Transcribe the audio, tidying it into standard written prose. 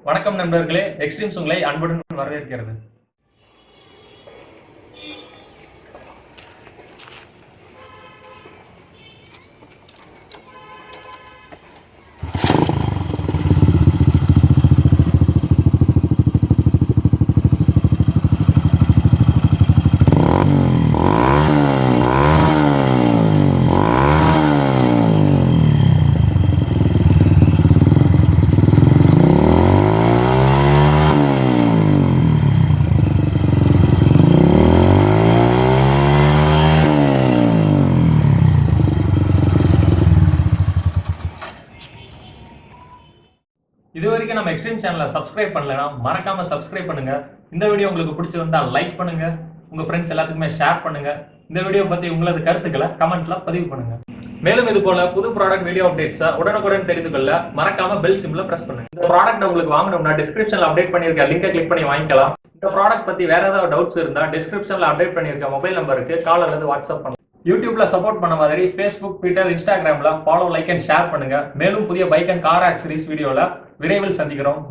வணக்கம் நண்பர்களே, எக்ஸ்ட்ரீம்ஸ் உங்களை அன்புடன் வரவேற்கிறது. இதுவரைக்கும் நம்ம எக்ஸ்ட்ரீம் சேனலை சப்ஸ்கிரைப் பண்ணலனா மறக்காம சப்ஸ்கிரைப் பண்ணுங்க. இந்த வீடியோ உங்களுக்கு பிடிச்சிருந்தா லைக் பண்ணுங்க. உங்க ஃப்ரெண்ட்ஸ் எல்லாத்துக்குமே ஷேர் பண்ணுங்க. இந்த வீடியோ பத்தி உங்களது கருத்துக்களை கமெண்ட்ல பதிவு பண்ணுங்க. மேலும் இது போல புது ப்ராடக்ட் வீடியோ அப்டேட்ஸை உடனுக்குடன் தெரிந்து கொள்ள மறக்காம பெல் சிம்பிளை பிரஸ் பண்ணுங்க. இந்த ப்ராடக்ட் உங்களுக்கு வாங்கணும்னா டிஸ்கிரிப்ஷன்ல அப்டேட் பண்ணிருக்க லிங்கை கிளிக் பண்ணி வாங்கிக்கலாம். இந்த ப்ராடக்ட் பத்தி வேற ஏதாவது டவுட்ஸ் இருந்தா டிஸ்கிரிப்ஷன்ல அப்டேட் பண்ணிருக்க மொபைல் நம்பருக்கு கால் அல்லது வாட்ஸ்அப் பண்ணுங்க. யூடியூப்ல சப்போர்ட் பண்ண மாதிரி Facebook, Twitter, Instagramல ஃபாலோ, லைக் அண்ட் ஷேர் பண்ணுங்க. மேலும் புதிய பைக் அண்ட் கார் ஆக்சரிஸ் வீடியோல விரைவில் சந்திக்கிறோம்.